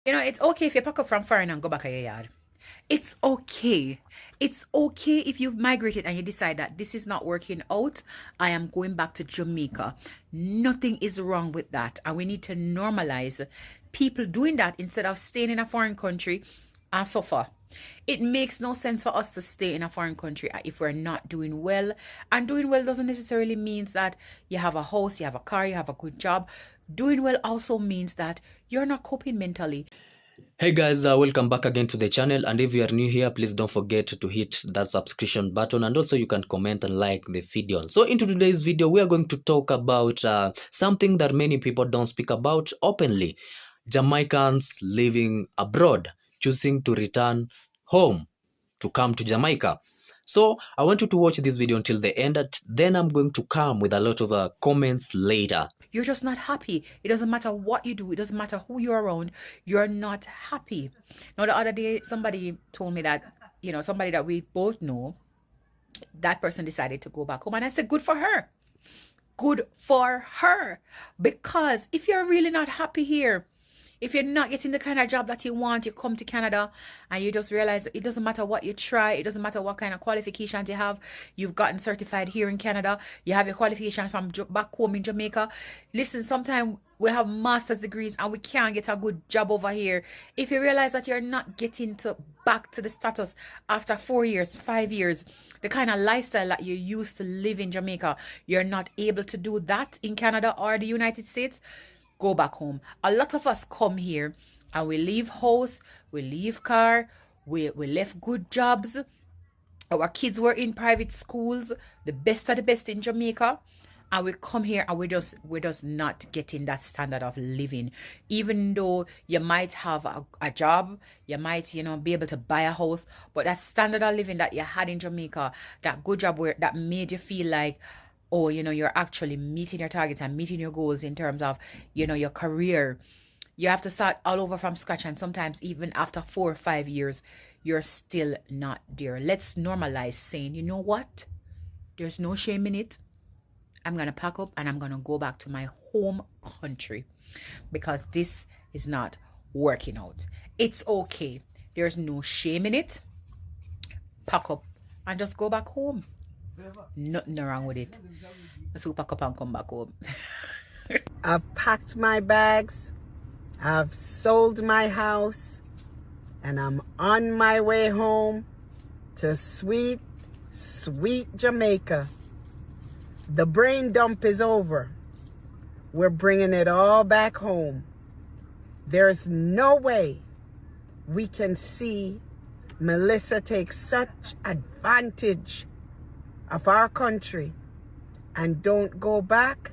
It's okay if you pack up from foreign and go back to your yard. It's okay. It's okay if you've migrated and you decide that this is not working out. I am going back to Jamaica. Nothing is wrong with that. And we need to normalize people doing that instead of staying in a foreign country and suffer. It makes no sense for us to stay in a foreign country if we're not doing well. And doing well doesn't necessarily mean that you have a house, you have a car, you have a good job. Doing well also means that you're not coping mentally. Hey guys, welcome back again to the channel, and if you are new here, please don't forget to hit that subscription button, and also you can comment and like the video. So into today's video, we are going to talk about something that many people don't speak about openly: Jamaicans living abroad, choosing to return home to come to Jamaica. So I want you to watch this video until the end, and then I'm going to come with a lot of comments later. You're just not happy. It doesn't matter what you do. It doesn't matter who you're around. You're not happy. Now, the other day, somebody told me that, somebody that we both know, that person decided to go back home. And I said, good for her. Good for her. Because if you're really not happy here, if you're not getting the kind of job that you want, you come to Canada and you just realize it doesn't matter what you try, it doesn't matter what kind of qualifications you have. You've gotten certified here in Canada, you have your qualification from back home in Jamaica. Listen, sometimes we have master's degrees and we can't get a good job over here. If you realize that you're not getting back to the status after 4 years, 5 years, the kind of lifestyle that you used to live in Jamaica, you're not able to do that in Canada or the United States, go back home. A lot of us come here and we leave house, we leave car, we left good jobs. Our kids were in private schools, the best of the best in Jamaica. And we come here and we're just not getting that standard of living. Even though you might have a job, you might, be able to buy a house, but that standard of living that you had in Jamaica, that good job that made you feel like, oh, you're actually meeting your targets and meeting your goals in terms of, your career. You have to start all over from scratch. And sometimes even after 4 or 5 years, you're still not there. Let's normalize saying, you know what? There's no shame in it. I'm going to pack up and I'm going to go back to my home country because this is not working out. It's okay. There's no shame in it. Pack up and just go back home. Nothing wrong with it. So pack up and come back home. I've packed my bags, I've sold my house, and I'm on my way home to sweet, sweet Jamaica. The brain dump is over. We're bringing it all back home. There's no way we can see Melissa take such advantage of our country and don't go back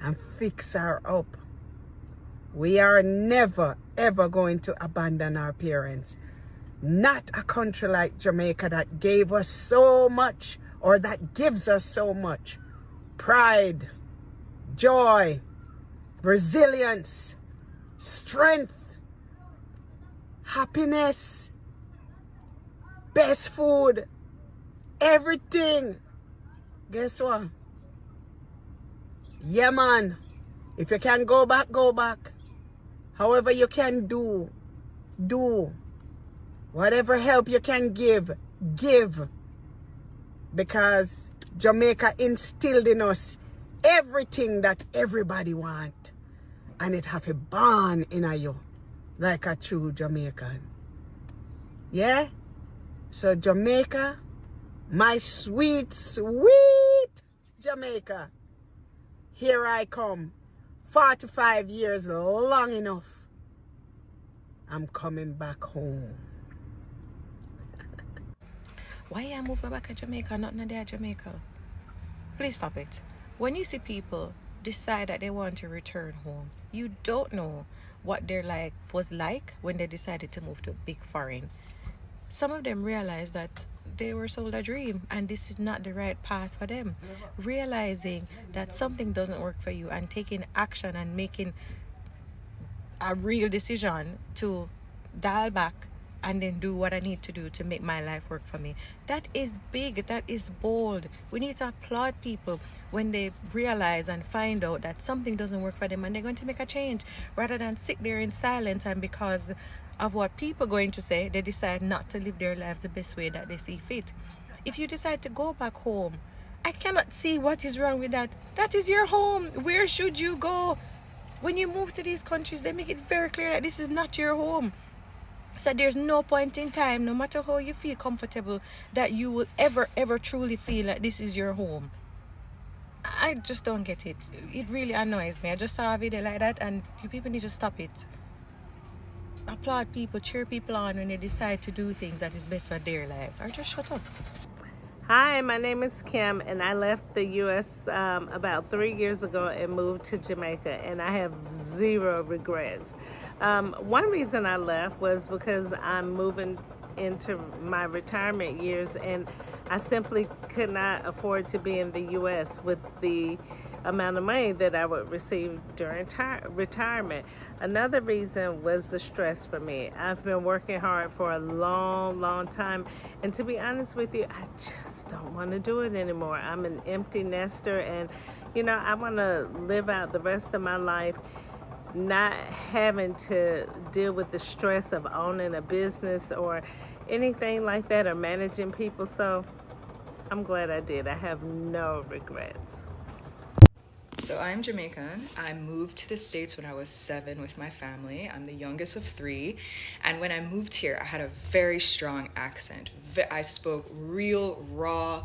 and fix her up. We are never ever going to abandon our parents. Not a country like Jamaica that gave us so much, or that gives us so much. Pride, joy, resilience, strength, happiness, best food, everything. Guess what? Yeah, man. If you can go back, go back. However you can do. Whatever help you can give. Because Jamaica instilled in us everything that everybody want. And it have a born in you. Like a true Jamaican. Yeah? So Jamaica, my sweet, sweet Jamaica. Here I come. 45 years, long enough. I'm coming back home. Why you move back to Jamaica, not there Jamaica? Please stop it. When you see people decide that they want to return home, you don't know what their life was like when they decided to move to big foreign. Some of them realize that they were sold a dream and this is not the right path for them. Realizing that something doesn't work for you and taking action and making a real decision to dial back and then do what I need to do to make my life work for me. That is big, that is bold. We need to applaud people when they realize and find out that something doesn't work for them and they're going to make a change, rather than sit there in silence and because of what people are going to say, they decide not to live their lives the best way that they see fit. If you decide to go back home, I cannot see what is wrong with that. That is your home. Where should you go? When you move to these countries, they make it very clear that this is not your home. So there's no point in time, no matter how you feel comfortable, that you will ever truly feel like this is your home. I just don't get it. It really annoys me. I just saw a video like that and you people need to stop it. Applaud people, cheer people on when they decide to do things that is best for their lives, or just shut up. Hi, my name is Kim, and I left the U.S. About 3 years ago and moved to Jamaica, and I have zero regrets. One reason I left was because I'm moving into my retirement years, and I simply could not afford to be in the U.S. with the amount of money that I would receive during retirement. Another reason was the stress for me. I've been working hard for a long time, and to be honest with you, I just don't want to do it anymore. I'm an empty nester, and I want to live out the rest of my life not having to deal with the stress of owning a business or anything like that, or managing people. So I'm glad I did. I have no regrets. So I'm Jamaican. I moved to the States when I was 7 with my family. I'm the youngest of 3. And when I moved here, I had a very strong accent. I spoke real, raw,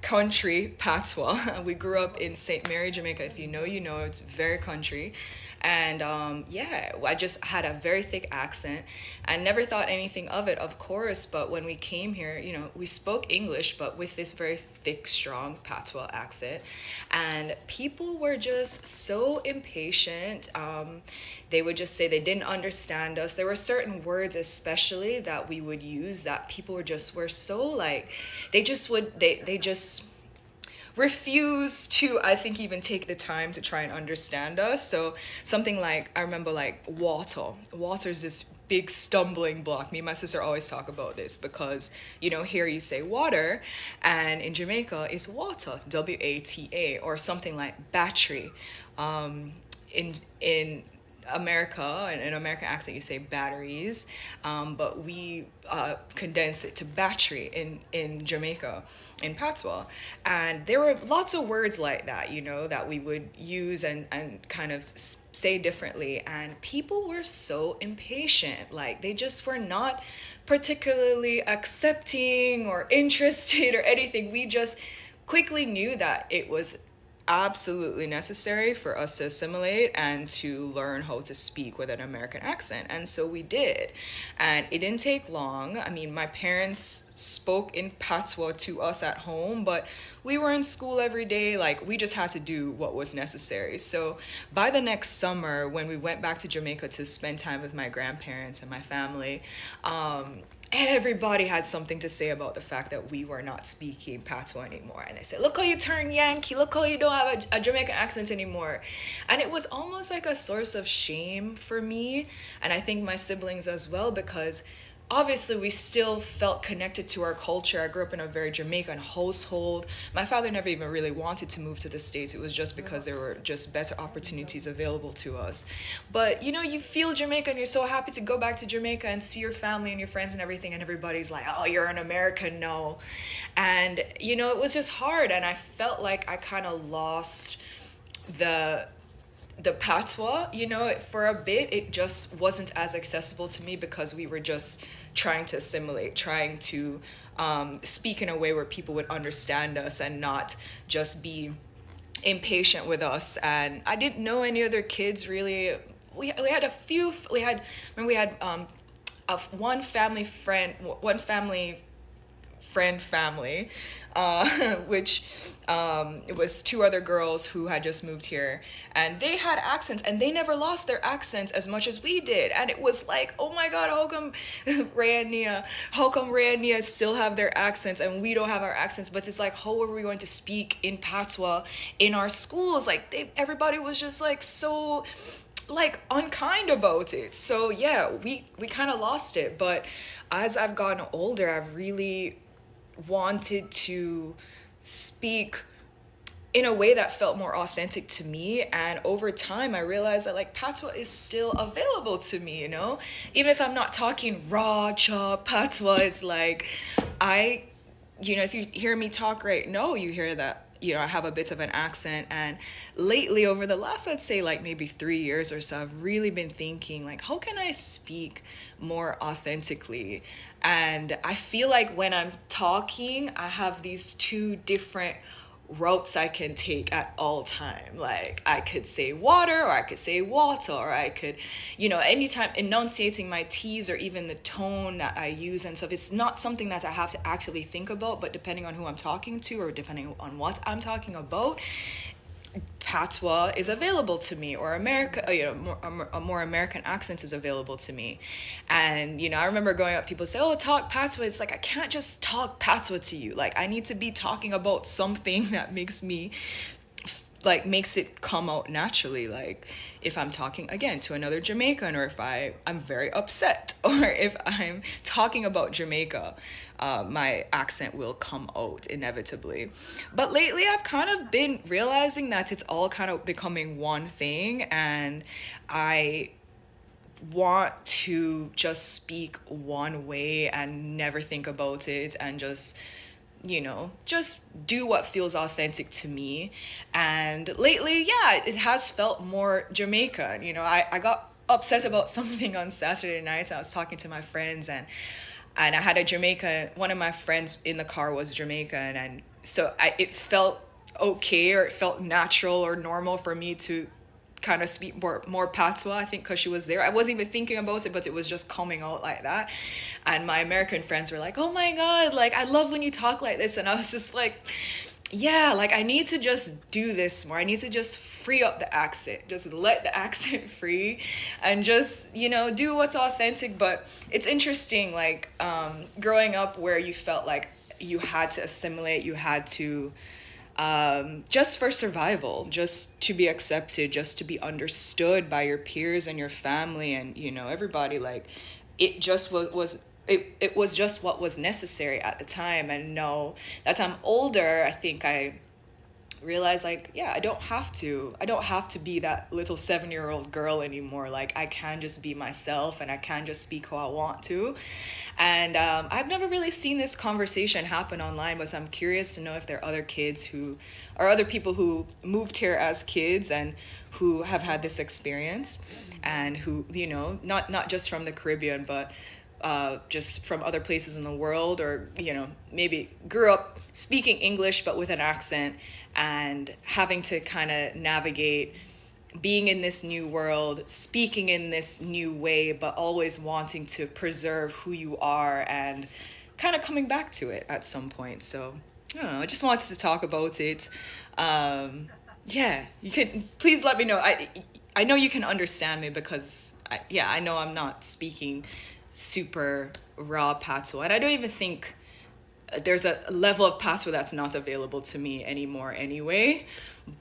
country patois. We grew up in St. Mary, Jamaica. If you know, you know, it's very country. And yeah, I just had a very thick accent. I never thought anything of it, of course, but when we came here, we spoke English, but with this very thick, strong patois accent. And people were just so impatient. They would just say they didn't understand us. There were certain words especially that we would use that people were so like, they just refuse to, I think, even take the time to try and understand us. So something like, I remember like water. Water is this big stumbling block. Me and my sister always talk about this because, here you say water, and in Jamaica it's water, W-A-T-A, or something like battery. In America, in an American accent, you say batteries, but we condense it to battery in Jamaica, in patois. And there were lots of words like that, that we would use and kind of say differently. And people were so impatient. Like, they just were not particularly accepting or interested or anything. We just quickly knew that it was absolutely necessary for us to assimilate and to learn how to speak with an American accent. And so we did. And it didn't take long. I mean, my parents spoke in patois to us at home, but we were in school every day. Like, we just had to do what was necessary. So by the next summer, when we went back to Jamaica to spend time with my grandparents and my family, everybody had something to say about the fact that we were not speaking patois anymore. And they said, look how you turn Yankee, look how you don't have a Jamaican accent anymore. And it was almost like a source of shame for me, and I think my siblings as well, because obviously we still felt connected to our culture. I grew up in a very Jamaican household. My father never even really wanted to move to the States. It was just because there were just better opportunities available to us. But you feel Jamaican, you're so happy to go back to Jamaica and see your family and your friends and everything, and everybody's like, oh, you're an American now. And it was just hard, and I felt like I kind of lost the patois, for a bit. It just wasn't as accessible to me because we were just trying to assimilate, trying to speak in a way where people would understand us and not just be impatient with us. And I didn't know any other kids really. We had a few. We had one family friend, which it was 2 other girls who had just moved here, and they had accents, and they never lost their accents as much as we did. And it was like, oh my God, how come Ray and Nia still have their accents and we don't have our accents? But it's like, how are we going to speak in patois in our schools? Like, everybody was just like so like unkind about it. So yeah, we kind of lost it. But as I've gotten older, I've really wanted to speak in a way that felt more authentic to me. And over time, I realized that like patois is still available to me, you know? Even if I'm not talking raw, chop, patois, it's like if you hear me talk right now, you hear that, I have a bit of an accent. And lately, over the last, I'd say like maybe 3 years or so, I've really been thinking like, how can I speak more authentically? And I feel like when I'm talking, I have these two different routes I can take at all time. Like I could say water, or I could say water, or I could, anytime enunciating my T's or even the tone that I use and stuff. It's not something that I have to actually think about, but depending on who I'm talking to or depending on what I'm talking about, patois is available to me, or a more American accent is available to me. And I remember growing up, people say, "Oh, talk patois." It's like I can't just talk patois to you. Like I need to be talking about something that makes it come out naturally. Like if I'm talking again to another Jamaican, or if I'm very upset, or if I'm talking about Jamaica, my accent will come out inevitably. But lately I've kind of been realizing that it's all kind of becoming one thing, and I want to just speak one way and never think about it, and just do what feels authentic to me. And lately, yeah, it has felt more Jamaican. I got upset about something on Saturday night. I was talking to my friends, and I had a Jamaican, one of my friends in the car was Jamaican, and so it felt okay, or it felt natural or normal for me to kind of speak more patois, I think, because she was there. I wasn't even thinking about it, but it was just coming out like that. And my American friends were like, "Oh my God, like I love when you talk like this." And I was just like, yeah, like I need to just do this more. I need to just free up the accent, just let the accent free, and just do what's authentic. But it's interesting, like growing up where you felt like you had to assimilate, you had to just for survival, just to be accepted, just to be understood by your peers and your family and everybody. Like it just it was just what was necessary at the time. And now that I'm older, I think I realize like, yeah, I don't have to be that little 7-year-old girl anymore. Like I can just be myself, and I can just speak how I want to. And I've never really seen this conversation happen online, but I'm curious to know if there are other kids other people who moved here as kids and who have had this experience, and who not just from the Caribbean, but just from other places in the world, or maybe grew up speaking English but with an accent, and having to kind of navigate being in this new world, speaking in this new way, but always wanting to preserve who you are and kind of coming back to it at some point. So I don't know, I just wanted to talk about it. Yeah, you could please let me know. I know you can understand me, because I know I'm not speaking super raw patois, and I don't even think there's a level of patois that's not available to me anymore anyway.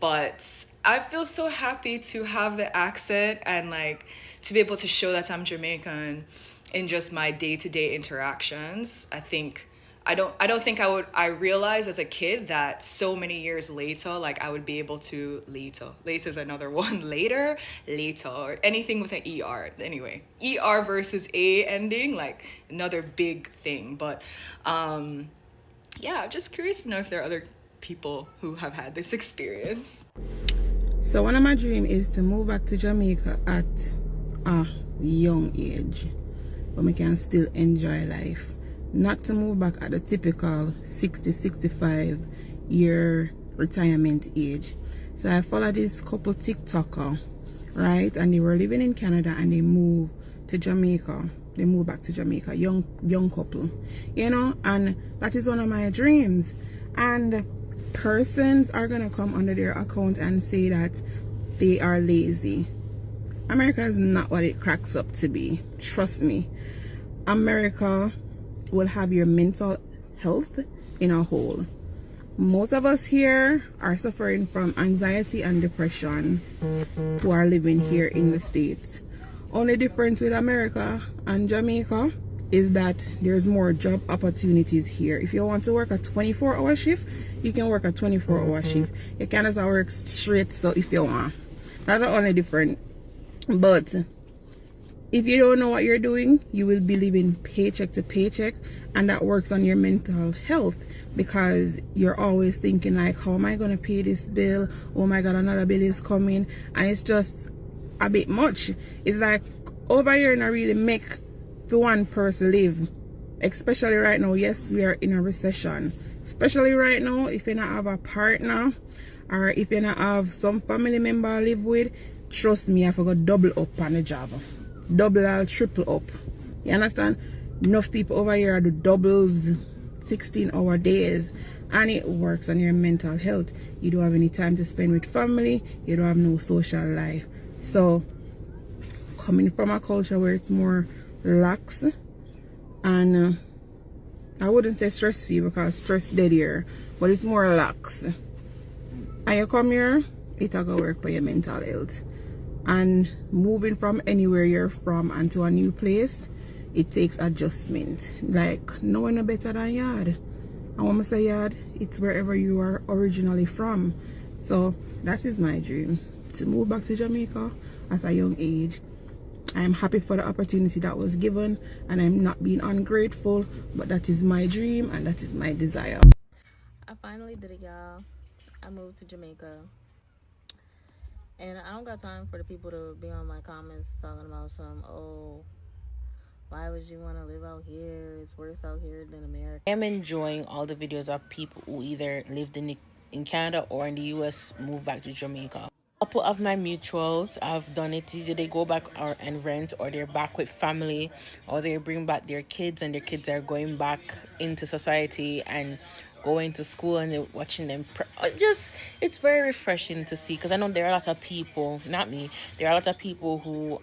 But I feel so happy to have the accent, and like to be able to show that I'm Jamaican in just my day-to-day interactions. I don't think I realized as a kid that so many years later, like I would be able to later is another one, later, or anything with an ER. Anyway, ER versus A ending, like another big thing. But yeah, I'm just curious to know if there are other people who have had this experience. So one of my dreams is to move back to Jamaica at a young age, but we can still enjoy life. Not to move back at the typical 60-65 year retirement age. So I follow this couple TikToker, right? And they were living in Canada, and they moved to Jamaica. They moved back to Jamaica, young couple, and that is one of my dreams. And persons are gonna come under their account and say that they are lazy. America is not what it cracks up to be. Trust me. America will have your mental health in a hole. Most of us here are suffering from anxiety and depression who are living here in the States. Only difference with America and Jamaica is that there's more job opportunities here. If you want to work a 24-hour shift, you can work a 24-hour shift. You can just work straight, so if you want. That's the only difference. But if you don't know what you're doing, you will be living paycheck to paycheck, and that works on your mental health because you're always thinking like, how am I going to pay this bill? Oh my God, another bill is coming. And it's just a bit much. It's like over here not really make for one person live. Especially right now, yes, we are in a recession. Especially right now, if you not have a partner or if you not have some family member live with, trust me, I forgot double up on the job. Double or triple up. You understand? Enough people over here do doubles, 16-hour days, and it works on your mental health. You don't have any time to spend with family, you don't have no social life. So coming from a culture where it's more lax and I wouldn't say stress free because stress dead here, but it's more lax, and you come here, it'll go work for your mental health. And moving from anywhere you're from and to a new place, it takes adjustment. Like, no one better than yard. And when I say yard, it's wherever you are originally from. So that is my dream, to move back to Jamaica at a young age. I'm happy for the opportunity that was given, and I'm not being ungrateful, but that is my dream and that is my desire. I finally did it, y'all. I moved to Jamaica. And I don't got time for the people to be on my comments talking about some, oh, why would you want to live out here? It's worse out here than America. I am enjoying all the videos of people who either lived in Canada or in the US move back to Jamaica. A couple of my mutuals have done it. Either they go back and rent, or they're back with family, or they bring back their kids and their kids are going back into society and going to school, and they're watching them it's very refreshing to see, because I know there are a lot of people, not me, there are a lot of people who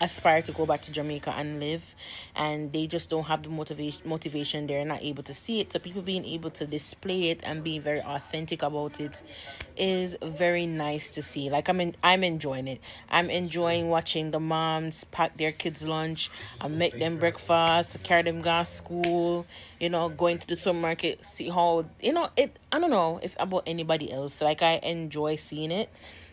aspire to go back to Jamaica and live, and they just don't have the motivation. They're not able to see it. So people being able to display it and being very authentic about it is very nice to see. Like, I'm enjoying it. I'm enjoying watching the moms pack their kids lunch and make them breakfast, carry them to school, going to the supermarket, see how, I don't know if about anybody else. Like, I enjoy seeing it.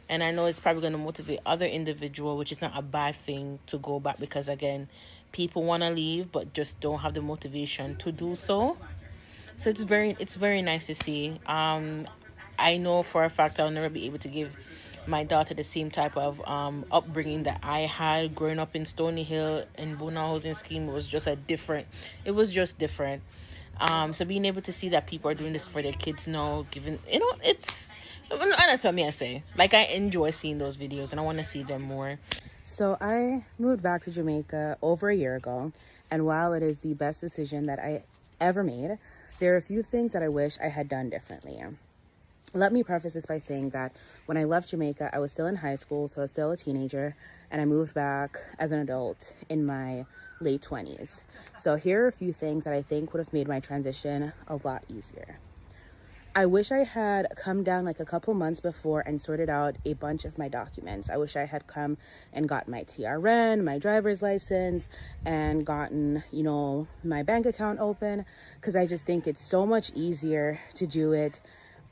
And I know it's probably going to motivate other individual, which is not a bad thing, to go back, because again, people want to leave but just don't have the motivation to do so. So it's very nice to see. I know for a fact I'll never be able to give my daughter the same type of upbringing that I had growing up in Stony Hill and Bona housing scheme. It was just different. So being able to see that people are doing this for their kids now, given, it's, and that's what I say. Like, I enjoy seeing those videos and I want to see them more. So I moved back to Jamaica over a year ago, and while it is the best decision that I ever made, there are a few things that I wish I had done differently. Let me preface this by saying that when I left Jamaica, I was still in high school, so I was still a teenager, and I moved back as an adult in my late 20s. So here are a few things that I think would have made my transition a lot easier. I wish I had come down like a couple months before and sorted out a bunch of my documents. I wish I had come and got my TRN, my driver's license, and gotten, my bank account open, because I just think it's so much easier to do it,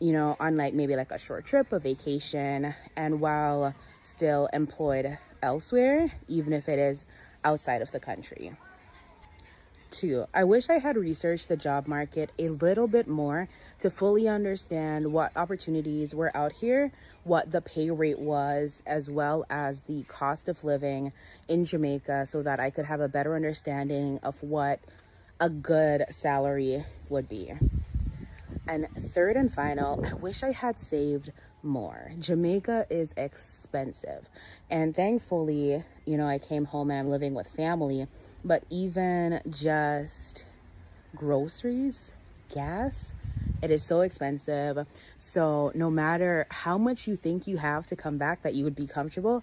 on maybe a short trip, a vacation, and while still employed elsewhere, even if it is outside of the country. 2, I wish I had researched the job market a little bit more to fully understand what opportunities were out here, what the pay rate was, as well as the cost of living in Jamaica, so that I could have a better understanding of what a good salary would be. And 3rd and final, I wish I had saved more. Jamaica is expensive. And thankfully, I came home and I'm living with family, but even just groceries, gas, it is so expensive. So no matter how much you think you have to come back that you would be comfortable,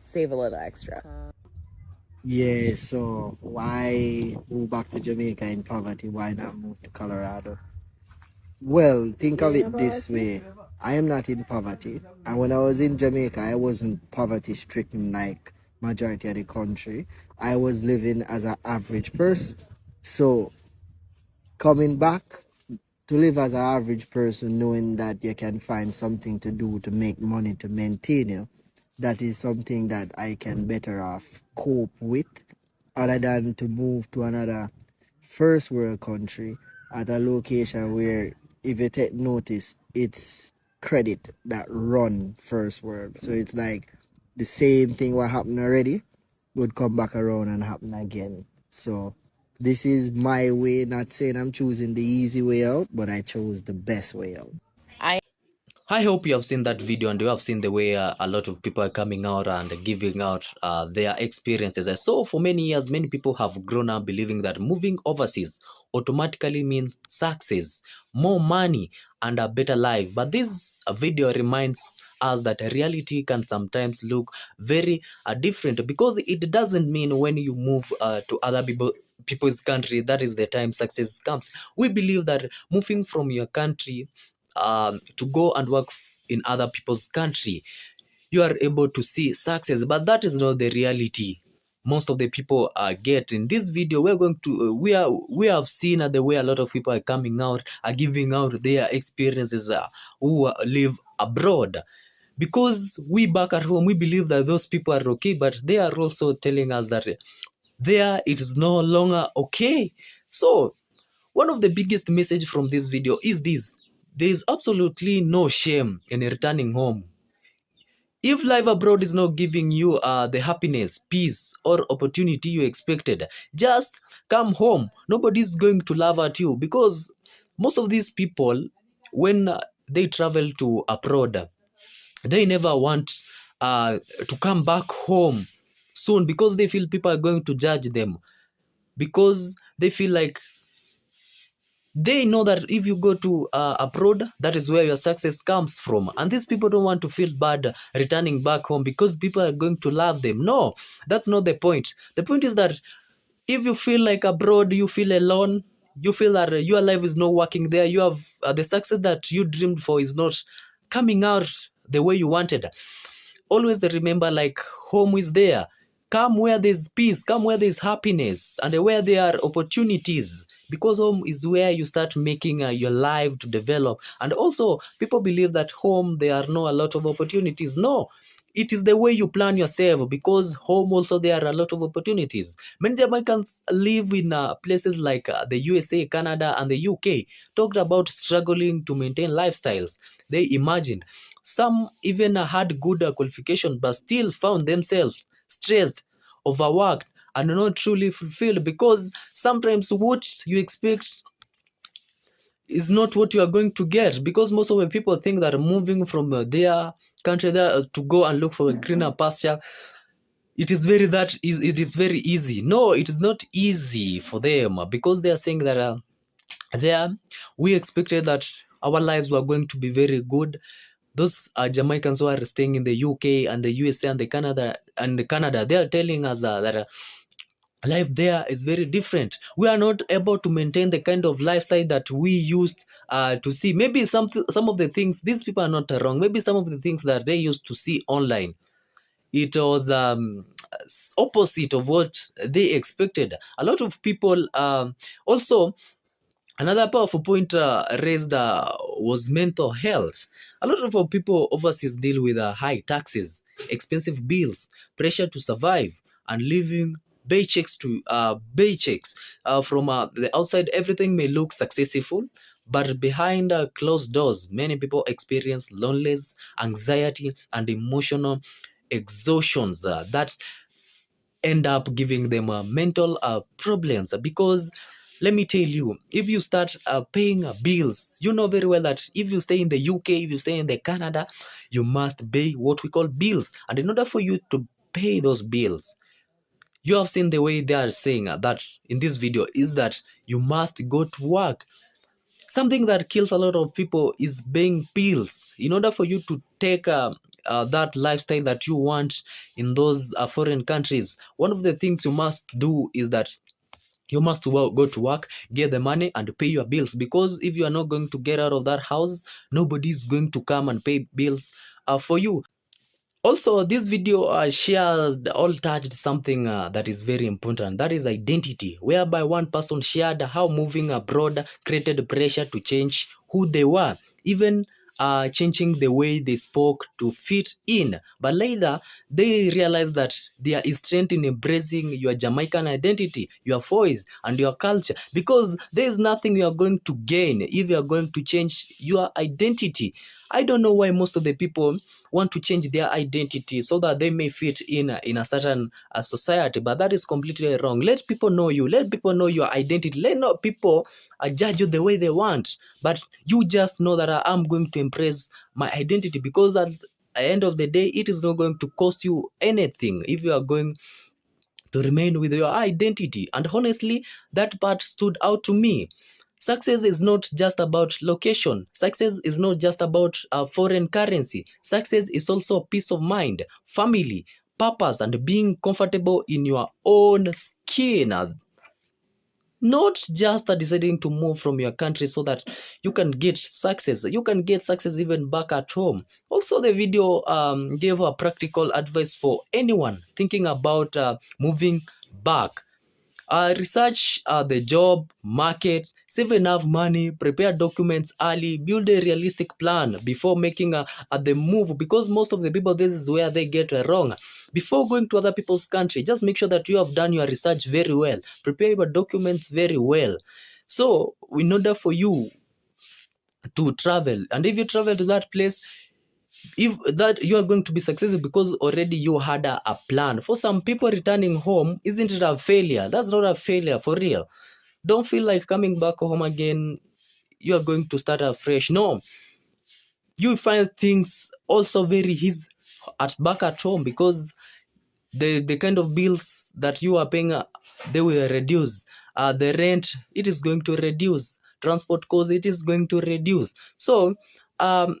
save a little extra. Yeah, so why move back to Jamaica in poverty? Why not move to Colorado? Well, think of it this way. I am not in poverty. And when I was in Jamaica, I wasn't poverty stricken like majority of the country. I was living as an average person. So coming back to live as an average person, knowing that you can find something to do to make money to maintain you, that is something that I can better off cope with, other than to move to another first world country at a location where, if you take notice, it's credit that run first world. So it's like the same thing what happened already would come back around and happen again. So this is my way, not saying I'm choosing the easy way out, but I chose the best way out. I hope you have seen that video and you have seen the way a lot of people are coming out and giving out their experiences. So for many years, many people have grown up believing that moving overseas automatically means success, more money, and a better life. But this video reminds us that reality can sometimes look very different, because it doesn't mean when you move to other people's country that is the time success comes. We believe that moving from your country to go and work in other people's country, you are able to see success, but that is not the reality most of the people get. In this video, we're going to we have seen the way a lot of people are coming out, are giving out their experiences who live abroad, because we back at home we believe that those people are okay, but they are also telling us that there it is no longer okay. So one of the biggest message from this video is this: there is absolutely no shame in returning home. If life abroad is not giving you the happiness, peace, or opportunity you expected, just come home. Nobody's going to laugh at you, because most of these people, when they travel to abroad, they never want to come back home soon, because they feel people are going to judge them, because they feel like they know that if you go to abroad, that is where your success comes from. And these people don't want to feel bad returning back home because people are going to love them. No, that's not the point. The point is that if you feel like abroad, you feel alone, you feel that your life is not working there, you have the success that you dreamed for is not coming out the way you wanted, always remember, like, home is there. Come where there's peace, come where there's happiness, and where there are opportunities, because home is where you start making your life to develop. And also, people believe that home there are no a lot of opportunities. No, it is the way you plan yourself, because home also there are a lot of opportunities. Many Jamaicans live in places like the USA, Canada, and the UK, talked about struggling to maintain lifestyles they imagined. Some even had good qualification, but still found themselves stressed, overworked, and not truly fulfilled, because sometimes what you expect is not what you are going to get, because most of the people think that moving from their country there to go and look for a greener pasture, it is very easy. No, it is not easy for them, because they are saying that there we expected that our lives were going to be very good. Those Jamaicans who are staying in the UK and the USA and the Canada, they are telling us that life there is very different. We are not able to maintain the kind of lifestyle that we used to see. Maybe some of the things, these people are not wrong. Maybe some of the things that they used to see online, it was opposite of what they expected. A lot of people also. Another powerful point raised was mental health. A lot of our people overseas deal with high taxes, expensive bills, pressure to survive, and living paychecks to paychecks. From the outside, everything may look successful, but behind closed doors, many people experience loneliness, anxiety, and emotional exhaustions that end up giving them mental problems. Because let me tell you, if you start paying bills, you know very well that if you stay in the UK, if you stay in the Canada, you must pay what we call bills. And in order for you to pay those bills, you have seen the way they are saying that in this video is that you must go to work. Something that kills a lot of people is paying pills. In order for you to take that lifestyle that you want in those foreign countries, one of the things you must do is that You must go to work, get the money, and pay your bills. Because if you are not going to get out of that house, nobody is going to come and pay bills for you. Also, this video shares all touched something that is very important, that is identity, whereby one person shared how moving abroad created pressure to change who they were, even changing the way they spoke to fit in. But later, they realized that there is strength in embracing your Jamaican identity, your voice, and your culture, because there is nothing you are going to gain if you are going to change your identity. I don't know why most of the people want to change their identity so that they may fit in a certain society, but that is completely wrong. Let people know you. Let people know your identity. Let not people judge you the way they want. But you just know that I'm going to embrace my identity, because at the end of the day, it is not going to cost you anything if you are going to remain with your identity. And honestly, that part stood out to me. Success is not just about location. Success is not just about foreign currency. Success is also peace of mind, family, purpose, and being comfortable in your own skin. Not just deciding to move from your country so that you can get success. You can get success even back at home. Also, the video gave a practical advice for anyone thinking about moving back. Research the job market, save enough money, prepare documents early, build a realistic plan before making the move, because most of the people, this is where they get wrong. Before going to other people's country, just make sure that you have done your research very well, prepare your documents very well. So in order for you to travel, and if you travel to that place, if that you are going to be successful because already you had a plan. For some people, returning home isn't it a failure. That's not a failure, for real. Don't feel like coming back home again, you are going to start afresh. No, you find things also very easy back at home, because the kind of bills that you are paying, they will reduce. The rent, it is going to reduce. Transport costs, it is going to reduce. So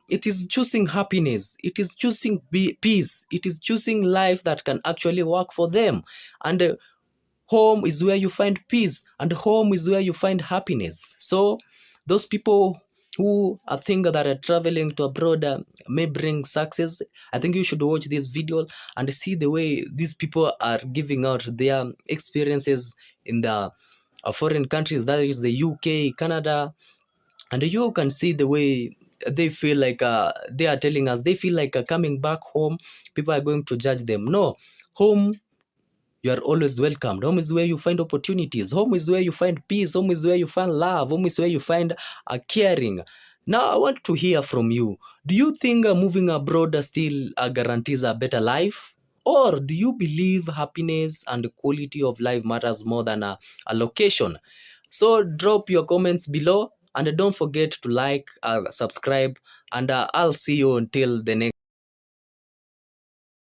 it is choosing happiness, it is choosing peace, it is choosing life that can actually work for them. And home is where you find peace, and home is where you find happiness. So those people who think that traveling to abroad may bring success, I think you should watch this video and see the way these people are giving out their experiences in the foreign countries, that is the UK, Canada. And you can see the way they feel like they are telling us they feel like coming back home, people are going to judge them. No, home, you are always welcomed. Home is where you find opportunities. Home is where you find peace. Home is where you find love. Home is where you find caring. Now, I want to hear from you. Do you think moving abroad still guarantees a better life? Or do you believe happiness and the quality of life matters more than a location? So drop your comments below, and don't forget to like, subscribe, and I'll see you until the next.